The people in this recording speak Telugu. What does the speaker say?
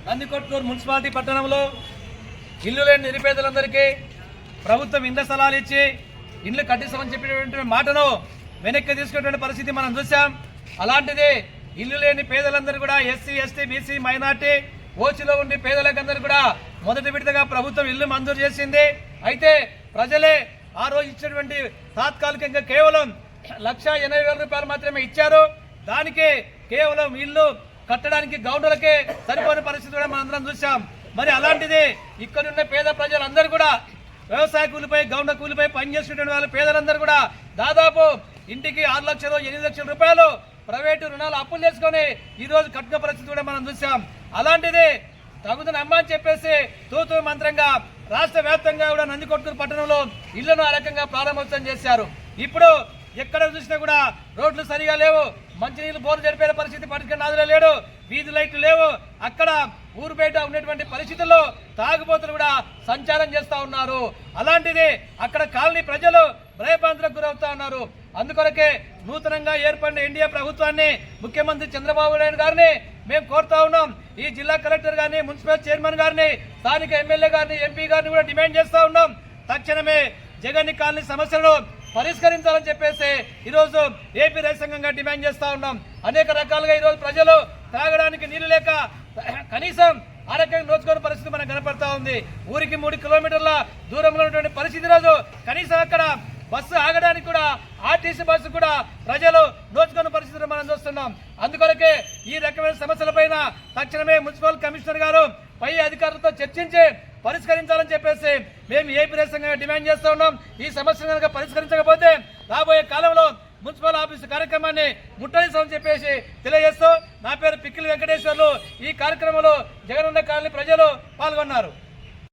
నందికొట్కూరు మున్సిపాలిటీ పట్టణంలో ఇల్లు లేని నిరుపేదలందరికీ ప్రభుత్వం ఇండ్ల స్థలాలు ఇచ్చి ఇండ్లు కట్టిస్తామని చెప్పినటువంటి మాటను వెనక్కి తీసుకునేటువంటి పరిస్థితి మనం చూసాం. అలాంటిది ఇల్లు లేని పేదలందరూ కూడా ఎస్సీ, ఎస్టీ, బీసీ, మైనార్టీ, ఓసీలో ఉండి పేదలందరూ కూడా మొదటి విడతగా ప్రభుత్వం ఇల్లు మంజూరు చేసింది. అయితే ప్రజలే ఆ రోజు ఇచ్చినటువంటి తాత్కాలికంగా కేవలం 1,80,000 రూపాయలు మాత్రమే ఇచ్చారు. దానికి కేవలం ఇల్లు కట్టడానికి గౌండులకే సరిపోని పరిస్థితి కూడా మనందరం చూసాం. మరి అలాంటిది ఇక్కడున్న పేద ప్రజలందరూ కూడా వ్యవసాయ కూలిపై, గౌండ కూలిపై పనిచేస్తున్న వాళ్ళు పేదలందరూ కూడా దాదాపు ఇంటికి 6 లక్షలు, 8 లక్షల రూపాయలు ప్రైవేటు రుణాలు అప్పులు చేసుకొని ఈ రోజు కట్టుకునే పరిస్థితి కూడా మనం చూసాం. అలాంటిది తగుదనమ్మా అని చెప్పేసి తూతూ మంత్రంగా రాష్ట్ర వ్యాప్తంగా కూడా నందికొట్కూరు పట్టణంలో ఇళ్లను ఆ రకంగా ప్రారంభోత్సవం చేశారు. ఇప్పుడు ఎక్కడ చూసినా కూడా రోడ్లు సరిగా లేవు, మంచినీళ్ళు బోరు జరిపే పరిస్థితి పట్టుకుని నాదులే లేడు, వీధి లైట్లు లేవు. అక్కడ ఊరు బయట ఉన్నటువంటి పరిస్థితుల్లో తాగుబోతులు కూడా సంచారం చేస్తూ ఉన్నారు. అలాంటిది అక్కడ కాలనీ ప్రజలు భయభ్రాంతులకు గురవుతా ఉన్నారు. అందుకొరకే నూతనంగా ఏర్పడిన ఎన్డీఏ ప్రభుత్వాన్ని, ముఖ్యమంత్రి చంద్రబాబు నాయుడు గారిని మేము కోరుతా ఉన్నాం. ఈ జిల్లా కలెక్టర్ గారిని, మున్సిపల్ చైర్మన్ గారిని, స్థానిక ఎమ్మెల్యే గారిని, ఎంపీ గారిని కూడా డిమాండ్ చేస్తూ ఉన్నాం. తక్షణమే జగన్ కాలనీ సమస్యలను పరిష్కరించాలని చెప్పేసి ఈరోజు ఏపీ రైతు సంఘంగా డిమాండ్ చేస్తూ ఉన్నాం. అనేక రకాలుగా ఈరోజు ప్రజలు తాగడానికి నీళ్లు లేక కనీసం ఆరోగ్యం నోచుకోని పరిస్థితి మనకు కనపడతా ఉంది. ఊరికి 3 కిలోమీటర్ల దూరంలో ఉన్నటువంటి పరిస్థితి రోజు కనీసం అక్కడ బస్సు ఆగడానికి కూడా, ఆర్టీసీ బస్సు కూడా ప్రజలు నోచుకున్న పరిస్థితులు మనం చూస్తున్నాం. అందుకొరకే ఈ రకమైన సమస్యలపైన తక్షణమే మున్సిపల్ కమిషనర్ గారు పై అధికారులతో చర్చించి పరిష్కరించాలని చెప్పేసి మేము ఏపీ రైతు సంఘంగా డిమాండ్ చేస్తూ ఉన్నాం. ఈ సమస్యను కనుక పరిష్కరించకపోతే రాబోయే కాలంలో మున్సిపల్ ఆఫీసు కార్యక్రమాన్ని ముట్టడిస్తామని చెప్పేసి తెలియజేస్తూ, నా పేరు పిక్కిలి వెంకటేశ్వర్లు. ఈ కార్యక్రమంలో జగనన్న కాలనీ ప్రజలు పాల్గొన్నారు.